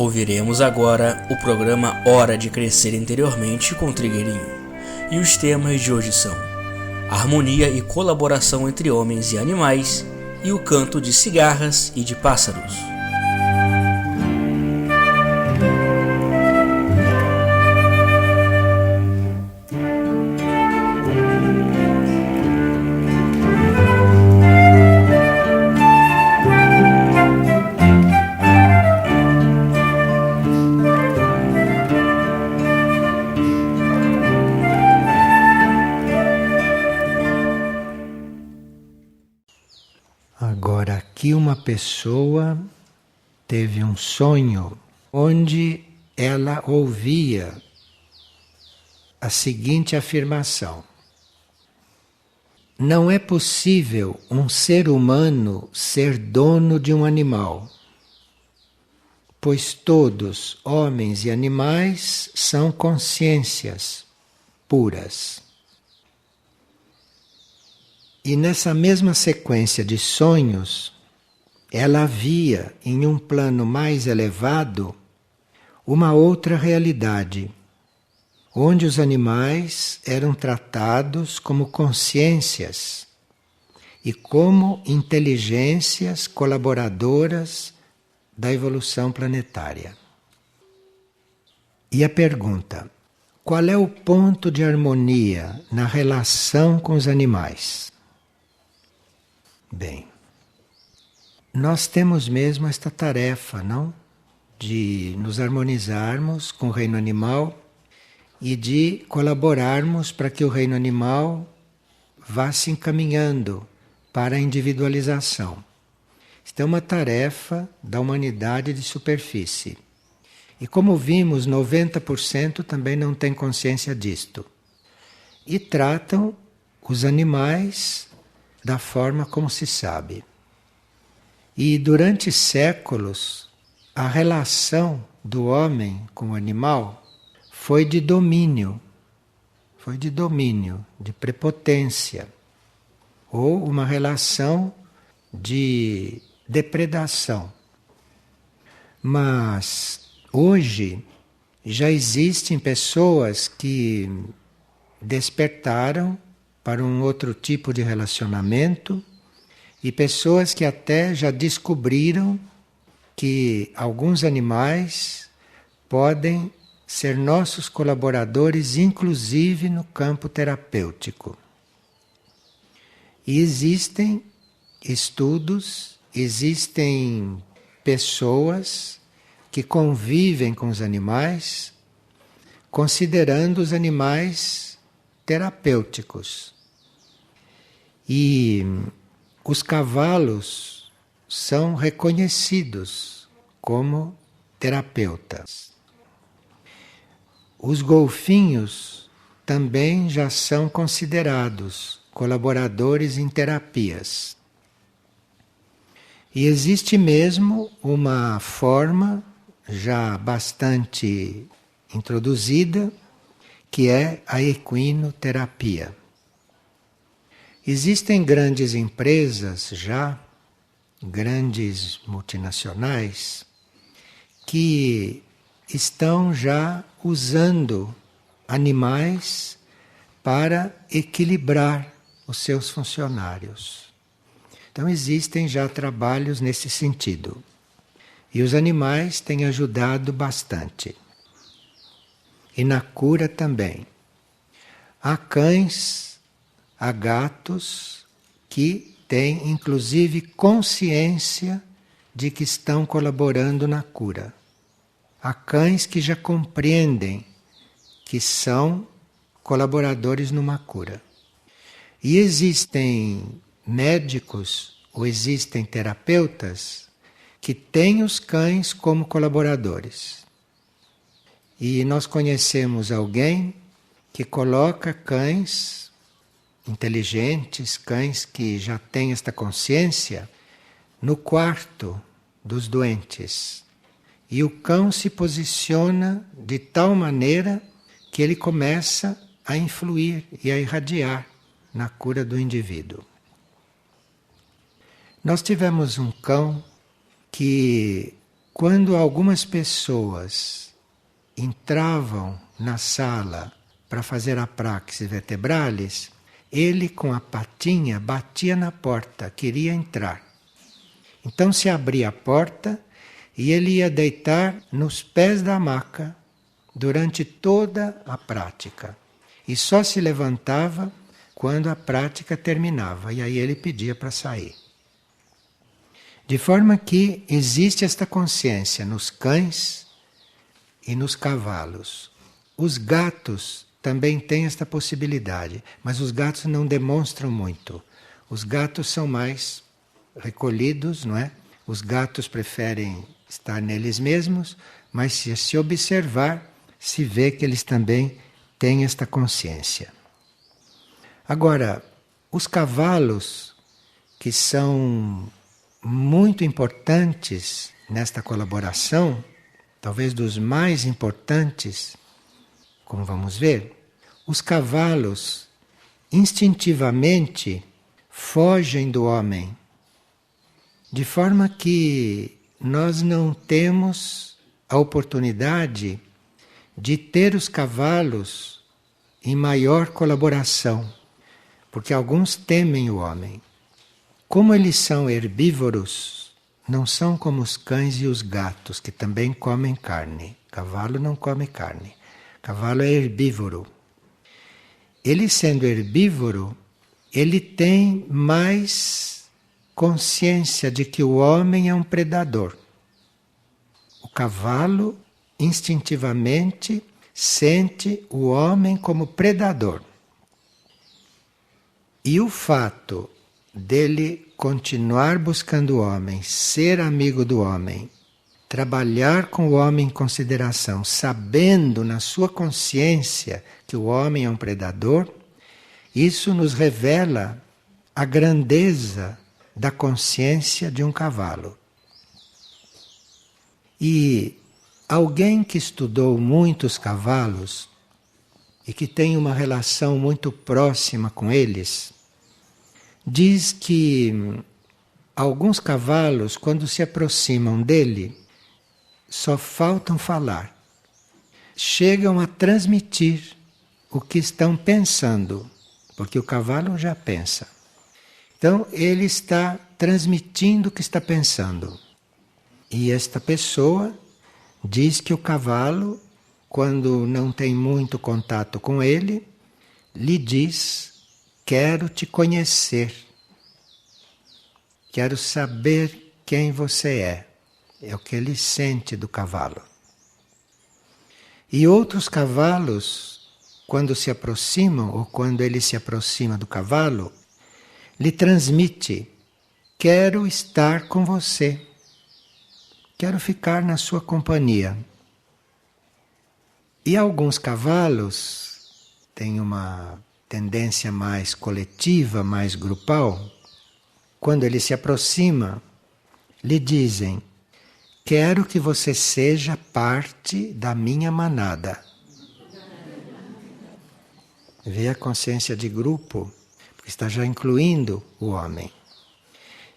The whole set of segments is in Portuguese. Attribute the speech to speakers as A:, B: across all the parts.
A: Ouviremos agora o programa Hora de Crescer Interiormente com Trigueirinho. E os temas de hoje são harmonia e colaboração entre homens e animais e o canto de cigarras e de pássaros.
B: Agora, aqui uma pessoa teve um sonho onde ela ouvia a seguinte afirmação: não é possível um ser humano ser dono de um animal, pois todos, homens e animais, são consciências puras. E nessa mesma sequência de sonhos, ela via em um plano mais elevado uma outra realidade, onde os animais eram tratados como consciências e como inteligências colaboradoras da evolução planetária. E a pergunta: qual é o ponto de harmonia na relação com os animais? Bem, nós temos mesmo esta tarefa, não? De nos harmonizarmos com o reino animal e de colaborarmos para que o reino animal vá se encaminhando para a individualização. Isto é uma tarefa da humanidade de superfície. E como vimos, 90% também não tem consciência disto. E tratam os animais da forma como se sabe. E durante séculos, a relação do homem com o animal foi de domínio, de prepotência, ou uma relação de depredação. Mas hoje já existem pessoas que despertaram para um outro tipo de relacionamento e pessoas que até já descobriram que alguns animais podem ser nossos colaboradores, inclusive no campo terapêutico. E existem estudos, existem pessoas que convivem com os animais, considerando os animais terapêuticos. E os cavalos são reconhecidos como terapeutas. Os golfinhos também já são considerados colaboradores em terapias. E existe mesmo uma forma já bastante introduzida, que é a equinoterapia. Existem grandes empresas já, grandes multinacionais, que estão já usando animais para equilibrar os seus funcionários. Então existem já trabalhos nesse sentido. E os animais têm ajudado bastante. E na cura também. Há cães, há gatos que têm inclusive consciência de que estão colaborando na cura. Há cães que já compreendem que são colaboradores numa cura. E existem médicos ou existem terapeutas que têm os cães como colaboradores. E nós conhecemos alguém que coloca cães inteligentes, cães que já têm esta consciência, no quarto dos doentes. E o cão se posiciona de tal maneira que ele começa a influir e a irradiar na cura do indivíduo. Nós tivemos um cão que quando algumas pessoas entravam na sala para fazer a praxis vertebralis, ele com a patinha batia na porta, queria entrar. Então se abria a porta e ele ia deitar nos pés da maca durante toda a prática. E só se levantava quando a prática terminava, e aí ele pedia para sair. De forma que existe esta consciência nos cães e nos cavalos. Os gatos também têm esta possibilidade, mas os gatos não demonstram muito. Os gatos são mais recolhidos, não é? Os gatos preferem estar neles mesmos, mas se observar, se vê que eles também têm esta consciência. Agora, os cavalos, que são muito importantes nesta colaboração, talvez dos mais importantes, como vamos ver, os cavalos instintivamente fogem do homem, de forma que nós não temos a oportunidade de ter os cavalos em maior colaboração, porque alguns temem o homem. Como eles são herbívoros, não são como os cães e os gatos, que também comem carne. Cavalo não come carne. Cavalo é herbívoro. Ele sendo herbívoro, ele tem mais consciência de que o homem é um predador. O cavalo instintivamente sente o homem como predador. E o fato dele continuar buscando o homem, ser amigo do homem, trabalhar com o homem em consideração, sabendo na sua consciência que o homem é um predador, isso nos revela a grandeza da consciência de um cavalo. E alguém que estudou muitos cavalos e que tem uma relação muito próxima com eles, diz que alguns cavalos, quando se aproximam dele, só faltam falar. Chegam a transmitir o que estão pensando, porque o cavalo já pensa. Então, ele está transmitindo o que está pensando. E esta pessoa diz que o cavalo, quando não tem muito contato com ele, lhe diz: quero te conhecer, quero saber quem você é. É o que ele sente do cavalo. E outros cavalos, quando se aproximam, ou quando ele se aproxima do cavalo, lhe transmite: quero estar com você, quero ficar na sua companhia. E alguns cavalos têm uma tendência mais coletiva, mais grupal. Quando ele se aproxima, lhe dizem: quero que você seja parte da minha manada. Vê a consciência de grupo, porque está já incluindo o homem.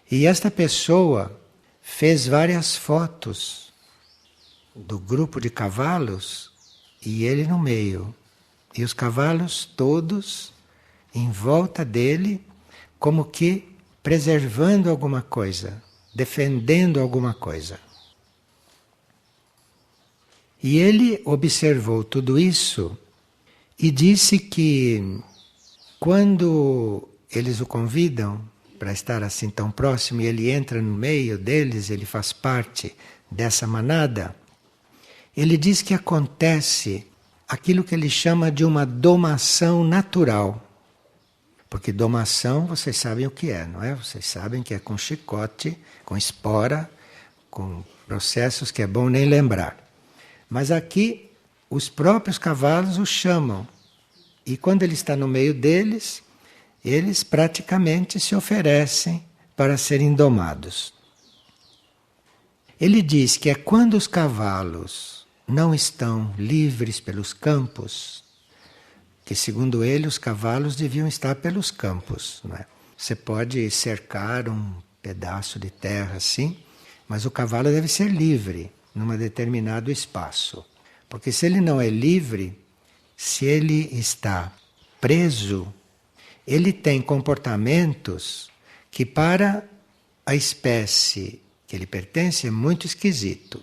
B: E esta pessoa fez várias fotos do grupo de cavalos e ele no meio. E os cavalos todos em volta dele, como que preservando alguma coisa, defendendo alguma coisa. E ele observou tudo isso e disse que quando eles o convidam para estar assim tão próximo e ele entra no meio deles, ele faz parte dessa manada, ele diz que acontece aquilo que ele chama de uma domação natural. Porque domação, vocês sabem o que é, não é? Vocês sabem que é com chicote, com espora, com processos que é bom nem lembrar. Mas aqui, os próprios cavalos o chamam. E quando ele está no meio deles, eles praticamente se oferecem para serem domados. Ele diz que é quando os cavalos não estão livres pelos campos, que segundo ele os cavalos deviam estar pelos campos, não é? Você pode cercar um pedaço de terra assim, Mas o cavalo deve ser livre num determinado espaço. Porque se ele não é livre, se ele está preso, ele tem comportamentos que para a espécie que ele pertence é muito esquisito.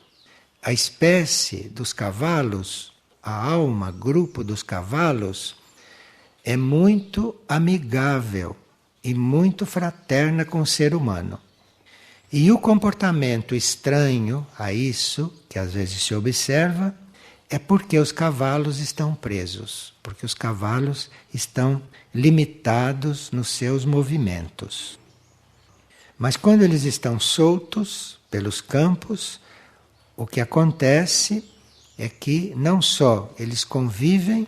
B: A espécie dos cavalos, a alma, grupo dos cavalos, é muito amigável e muito fraterna com o ser humano. E o comportamento estranho a isso, que às vezes se observa, é porque os cavalos estão presos, porque os cavalos estão limitados nos seus movimentos. Mas quando eles estão soltos pelos campos, o que acontece é que não só eles convivem,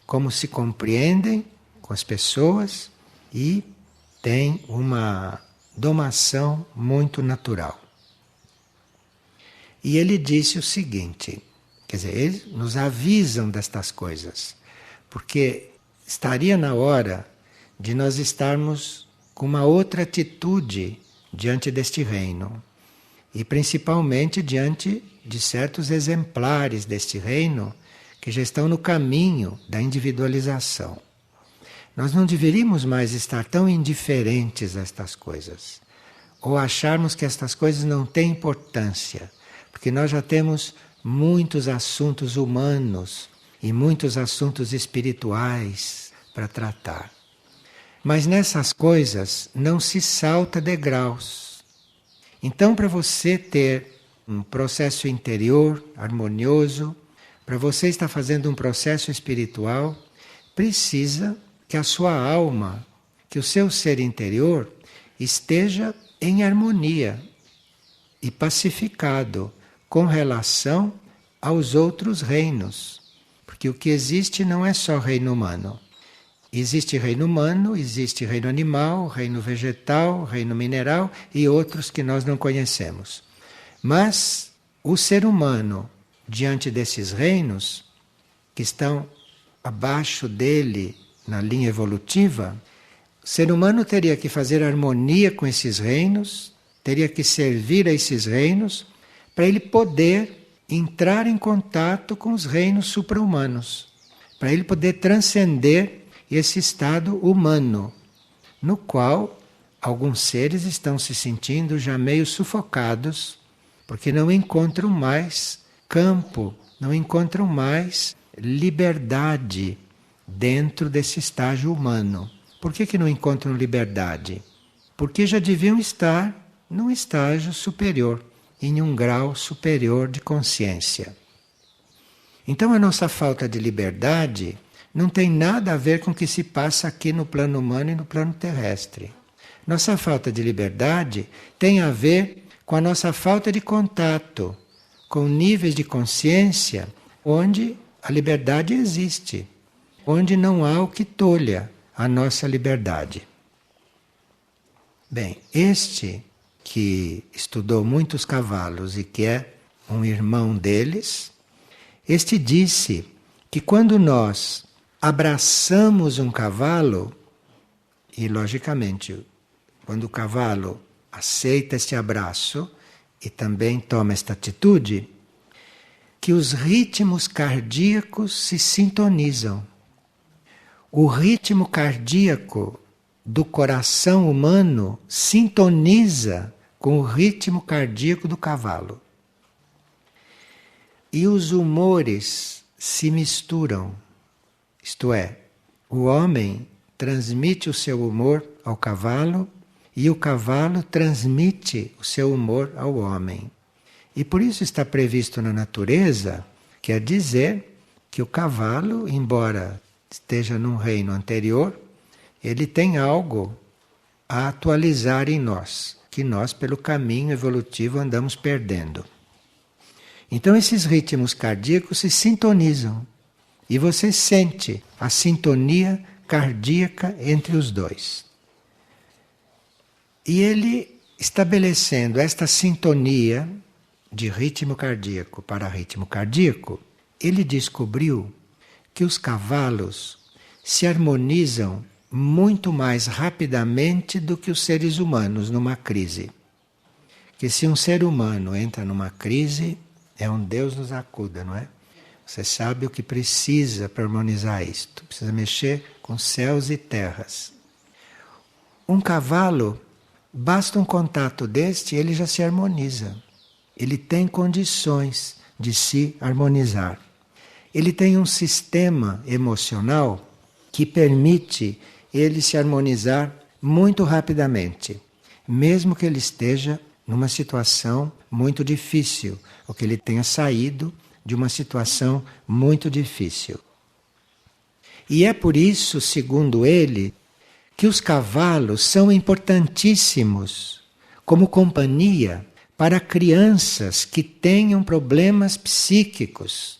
B: como se compreendem com as pessoas e têm uma domação muito natural. E ele disse o seguinte, quer dizer, eles nos avisam destas coisas, porque estaria na hora de nós estarmos com uma outra atitude diante deste reino, e principalmente diante de certos exemplares deste reino que já estão no caminho da individualização. Nós não deveríamos mais estar tão indiferentes a estas coisas, ou acharmos que estas coisas não têm importância, porque nós já temos muitos assuntos humanos e muitos assuntos espirituais para tratar. Mas nessas coisas não se salta degraus. Então, para você ter um processo interior harmonioso, para você estar fazendo um processo espiritual, precisa que a sua alma, que o seu ser interior esteja em harmonia e pacificado com relação aos outros reinos. Porque o que existe não é só reino humano. Existe reino humano, existe reino animal, reino vegetal, reino mineral e outros que nós não conhecemos. Mas o ser humano, diante desses reinos, que estão abaixo dele na linha evolutiva, o ser humano teria que fazer harmonia com esses reinos, teria que servir a esses reinos, para ele poder entrar em contato com os reinos supra-humanos, para ele poder transcender esse estado humano, no qual alguns seres estão se sentindo já meio sufocados, porque não encontram mais campo, não encontram mais liberdade dentro desse estágio humano. Por que não encontram liberdade? Porque já deviam estar num estágio superior, em um grau superior de consciência. Então a nossa falta de liberdade não tem nada a ver com o que se passa aqui no plano humano e no plano terrestre. Nossa falta de liberdade tem a ver com a nossa falta de contato com níveis de consciência onde a liberdade existe, onde não há o que tolha a nossa liberdade. Bem, este que estudou muitos cavalos e que é um irmão deles, este disse que quando nós abraçamos um cavalo, e logicamente, quando o cavalo aceita este abraço e também toma esta atitude, que os ritmos cardíacos se sintonizam. O ritmo cardíaco do coração humano sintoniza com o ritmo cardíaco do cavalo. E os humores se misturam. Isto é, o homem transmite o seu humor ao cavalo e o cavalo transmite o seu humor ao homem. E por isso está previsto na natureza, quer dizer que o cavalo, embora esteja num reino anterior, ele tem algo a atualizar em nós, que nós, pelo caminho evolutivo, andamos perdendo. Então esses ritmos cardíacos se sintonizam. E você sente a sintonia cardíaca entre os dois. E ele, estabelecendo esta sintonia de ritmo cardíaco para ritmo cardíaco, ele descobriu que os cavalos se harmonizam muito mais rapidamente do que os seres humanos numa crise. que se um ser humano entra numa crise, é um Deus nos acuda, não é? Você sabe o que precisa para harmonizar isto. Precisa mexer com céus e terras. Um cavalo, basta um contato deste, ele já se harmoniza. Ele tem condições de se harmonizar. Ele tem um sistema emocional que permite ele se harmonizar muito rapidamente, mesmo que ele esteja numa situação muito difícil, ou que ele tenha saído de uma situação muito difícil. E é por isso, segundo ele, que os cavalos são importantíssimos como companhia para crianças que tenham problemas psíquicos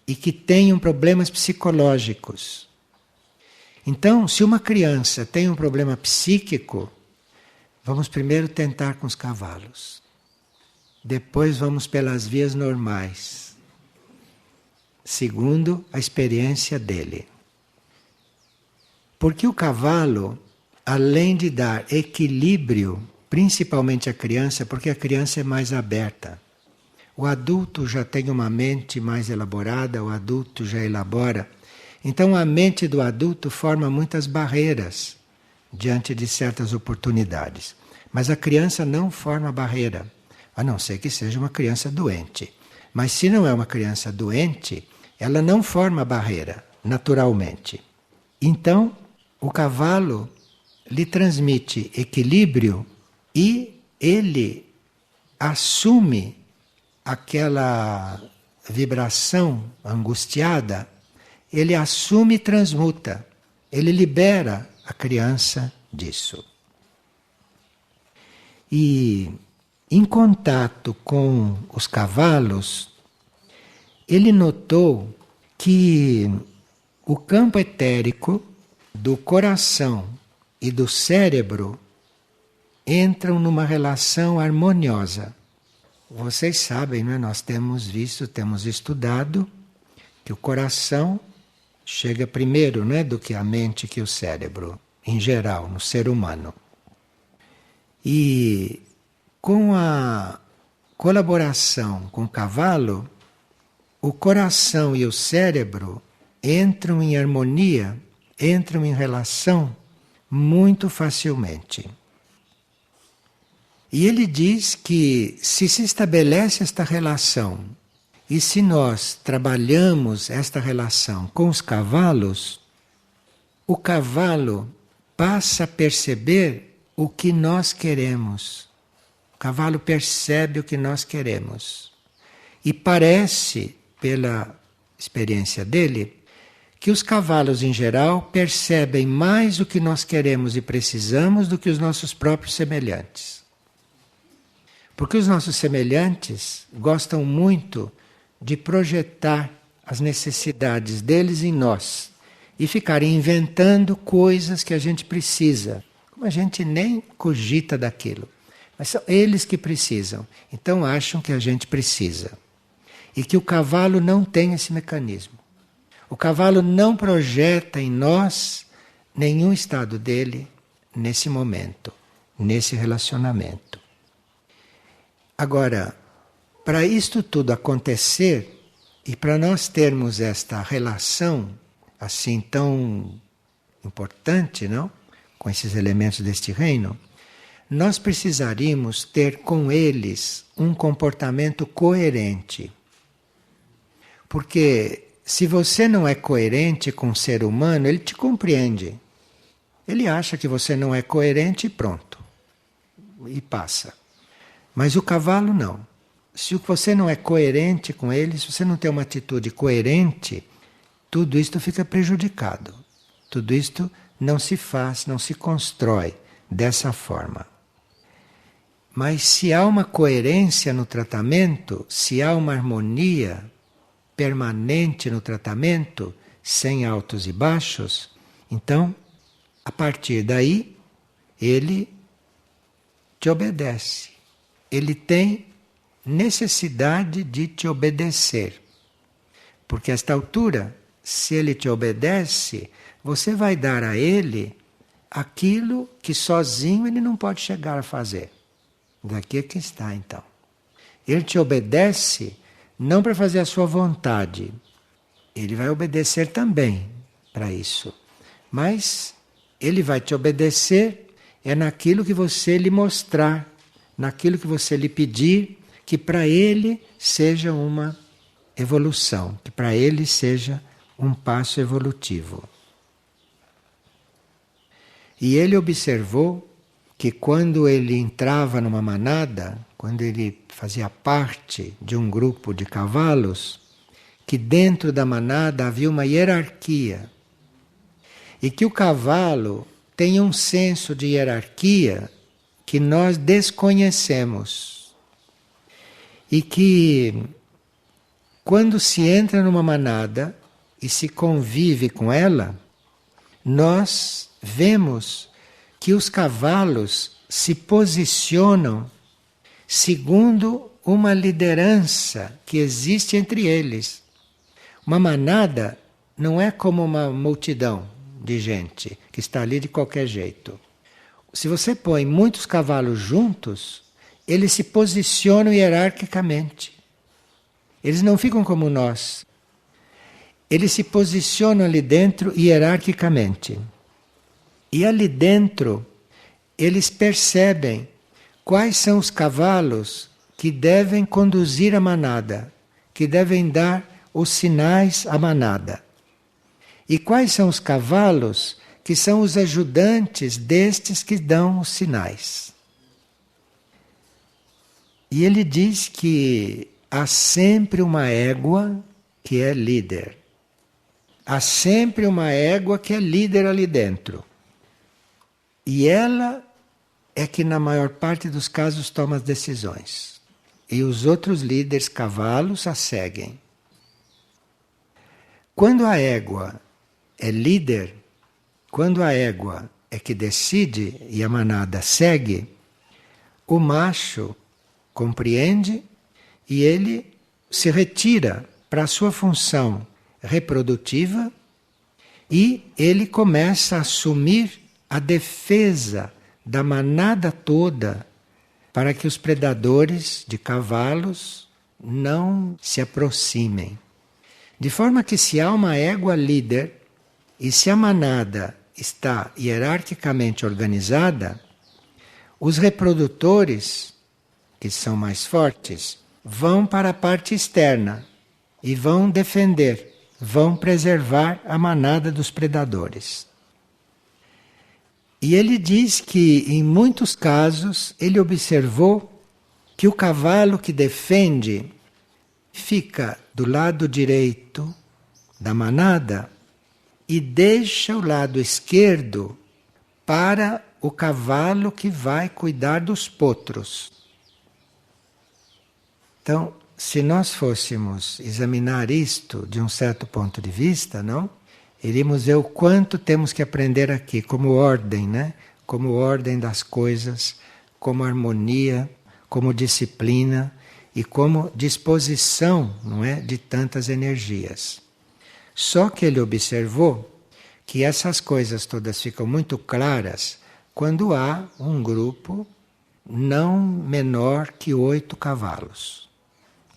B: e que tenham problemas psicológicos. Então, se uma criança tem um problema psíquico, vamos primeiro tentar com os cavalos. Depois vamos pelas vias normais, segundo a experiência dele. Porque o cavalo, além de dar equilíbrio, principalmente à criança, porque a criança é mais aberta. O adulto já tem uma mente mais elaborada, o adulto já elabora. Então a mente do adulto forma muitas barreiras diante de certas oportunidades. Mas a criança não forma barreira, a não ser que seja uma criança doente. Mas se não é uma criança doente, ela não forma barreira, naturalmente. Então, o cavalo lhe transmite equilíbrio e ele assume aquela vibração angustiada, ele assume e transmuta, ele libera a criança disso. E em contato com os cavalos, ele notou que o campo etérico do coração e do cérebro entram numa relação harmoniosa. Vocês sabem, não é? Nós temos visto, temos estudado que o coração chega primeiro, não é, do que a mente, que o cérebro, em geral, no ser humano. E com a colaboração com o cavalo, o coração e o cérebro entram em harmonia, entram em relação muito facilmente. E ele diz que se estabelece esta relação e se nós trabalhamos esta relação com os cavalos, o cavalo passa a perceber o que nós queremos. O cavalo percebe o que nós queremos. E parece, pela experiência dele, que os cavalos em geral percebem mais o que nós queremos e precisamos do que os nossos próprios semelhantes. Porque os nossos semelhantes gostam muito de projetar as necessidades deles em nós e ficarem inventando coisas que a gente precisa, como a gente nem cogita daquilo. Mas são eles que precisam, então acham que a gente precisa. E que o cavalo não tem esse mecanismo. O cavalo não projeta em nós nenhum estado dele nesse momento, nesse relacionamento. Agora, para isto tudo acontecer e para nós termos esta relação assim tão importante, não? Com esses elementos deste reino, nós precisaríamos ter com eles um comportamento coerente. Porque se você não é coerente com o ser humano, ele te compreende. Ele acha que você não é coerente e pronto. E passa. Mas o cavalo não. Se você não é coerente com ele, se você não tem uma atitude coerente, tudo isto fica prejudicado. Tudo isto não se faz, não se constrói dessa forma. Mas se há uma coerência no tratamento, se há uma harmonia permanente no tratamento, sem altos e baixos, então, a partir daí, ele te obedece. Ele tem necessidade de te obedecer. Porque a esta altura, se ele te obedece, você vai dar a ele aquilo que sozinho ele não pode chegar a fazer. Daqui é que está então. Ele te obedece não para fazer a sua vontade. Ele vai obedecer também para isso. Mas ele vai te obedecer é naquilo que você lhe mostrar, naquilo que você lhe pedir, que para ele seja uma evolução, que para ele seja um passo evolutivo. E ele observou que quando ele entrava numa manada, quando ele fazia parte de um grupo de cavalos, que dentro da manada havia uma hierarquia. E que o cavalo tem um senso de hierarquia que nós desconhecemos. E que quando se entra numa manada e se convive com ela, nós vemos que os cavalos se posicionam segundo uma liderança que existe entre eles. Uma manada não é como uma multidão de gente que está ali de qualquer jeito. Se você põe muitos cavalos juntos, eles se posicionam hierarquicamente. Eles não ficam como nós. Eles se posicionam ali dentro hierarquicamente. E ali dentro, eles percebem quais são os cavalos que devem conduzir a manada, que devem dar os sinais à manada. E quais são os cavalos que são os ajudantes destes que dão os sinais. E ele diz que há sempre uma égua que é líder. Há sempre uma égua que é líder ali dentro. E ela é que na maior parte dos casos toma as decisões. E os outros líderes cavalos a seguem. Quando a égua é líder, quando a égua é que decide e a manada segue, o macho compreende e ele se retira para a sua função reprodutiva e ele começa a assumir a defesa da manada toda para que os predadores de cavalos não se aproximem. De forma que se há uma égua líder e se a manada está hierarquicamente organizada, os reprodutores, que são mais fortes, vão para a parte externa e vão defender, vão preservar a manada dos predadores. E ele diz que, em muitos casos, ele observou que o cavalo que defende fica do lado direito da manada e deixa o lado esquerdo para o cavalo que vai cuidar dos potros. Então, se nós fôssemos examinar isto de um certo ponto de vista, não? Iríamos ver o quanto temos que aprender aqui, como ordem, né? Como ordem das coisas, como harmonia, como disciplina e como disposição, não é, de tantas energias. Só que ele observou que essas coisas todas ficam muito claras quando há um grupo não menor que 8 cavalos.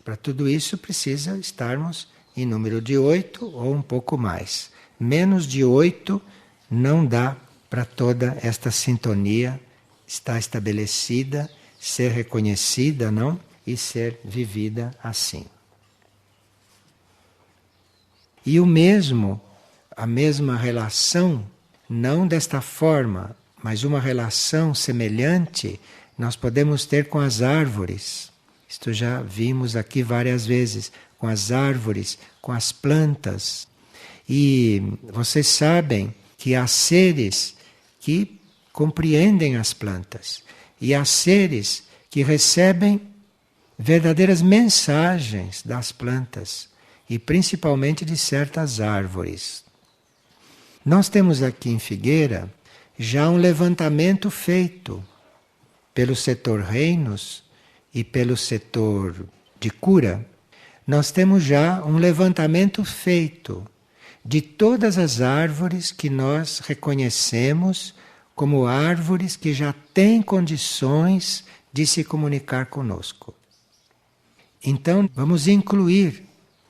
B: Para tudo isso precisa estarmos em número de 8 ou um pouco mais. Menos de 8 não dá para toda esta sintonia estar estabelecida, ser reconhecida, não? E ser vivida assim. E o mesmo, a mesma relação, não desta forma, mas uma relação semelhante, nós podemos ter com as árvores. Isto já vimos aqui várias vezes, com as árvores, com as plantas. E vocês sabem que há seres que compreendem as plantas. E há seres que recebem verdadeiras mensagens das plantas. E principalmente de certas árvores. Nós temos aqui em Figueira já um levantamento feito pelo setor reinos e pelo setor de cura. Nós temos já um levantamento feito de todas as árvores que nós reconhecemos como árvores que já têm condições de se comunicar conosco. Então, vamos incluir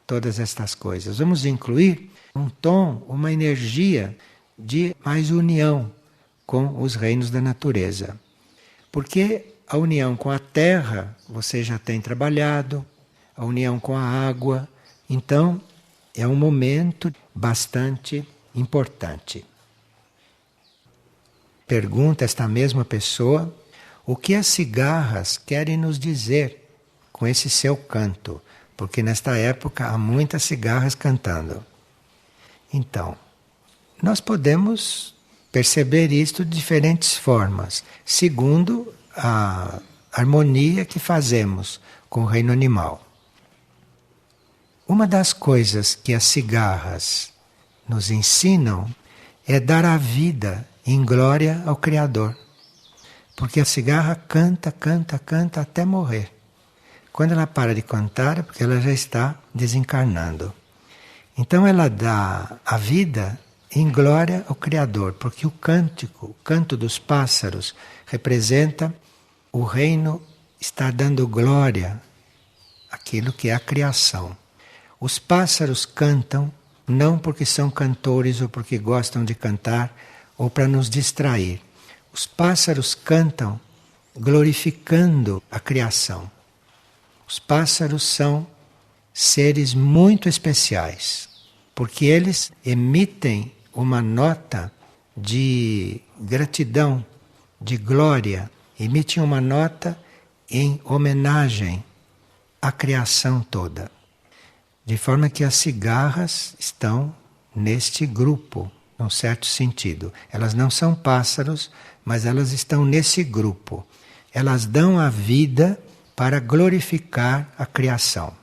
B: todas estas coisas. Vamos incluir um tom, uma energia de mais união com os reinos da natureza. Porque a união com a terra você já tem trabalhado, a união com a água. Então, é um momento bastante importante. Pergunta esta mesma pessoa o que as cigarras querem nos dizer com esse seu canto, porque nesta época há muitas cigarras cantando. Então, nós podemos perceber isto de diferentes formas, segundo a harmonia que fazemos com o reino animal. Uma das coisas que as cigarras nos ensinam é dar a vida em glória ao Criador. Porque a cigarra canta, canta, canta até morrer. Quando ela para de cantar é porque ela já está desencarnando. Então ela dá a vida em glória ao Criador, porque o cântico, o canto dos pássaros, representa o reino estar dando glória àquilo que é a criação. Os pássaros cantam não porque são cantores ou porque gostam de cantar ou para nos distrair. Os pássaros cantam glorificando a criação. Os pássaros são seres muito especiais, porque eles emitem uma nota de gratidão, de glória, emitem uma nota em homenagem à criação toda. De forma que as cigarras estão neste grupo, num certo sentido. Elas não são pássaros, mas elas estão nesse grupo. Elas dão a vida para glorificar a criação.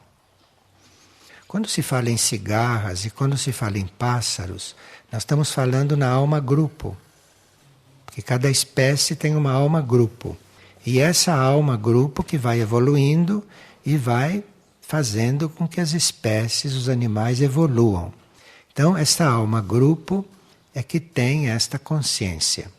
B: Quando se fala em cigarras e quando se fala em pássaros, nós estamos falando na alma grupo. Porque cada espécie tem uma alma grupo. E essa alma grupo que vai evoluindo e vai fazendo com que as espécies, os animais evoluam. Então, essa alma grupo é que tem esta consciência.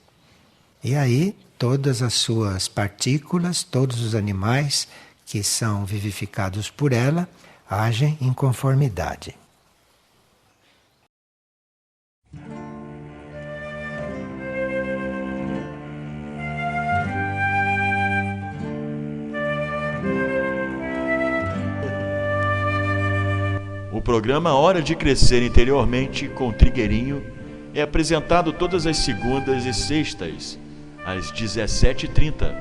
B: E aí, todas as suas partículas, todos os animais que são vivificados por ela, agem em conformidade.
C: O programa Hora de Crescer Interiormente com Trigueirinho é apresentado todas as segundas e sextas, às 17h30.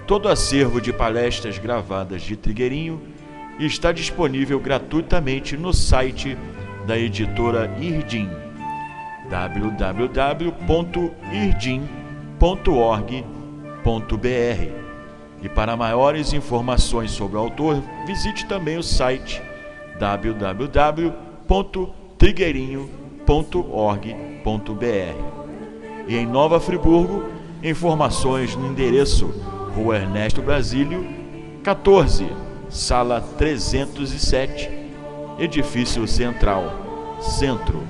C: Todo acervo de palestras gravadas de Trigueirinho está disponível gratuitamente no site da editora Irdim, www.irdim.org.br. E para maiores informações sobre o autor, visite também o site www.trigueirinho.org.br. E em Nova Friburgo, informações no endereço Rua Ernesto Brasílio, 14, Sala 307, Edifício Central, Centro.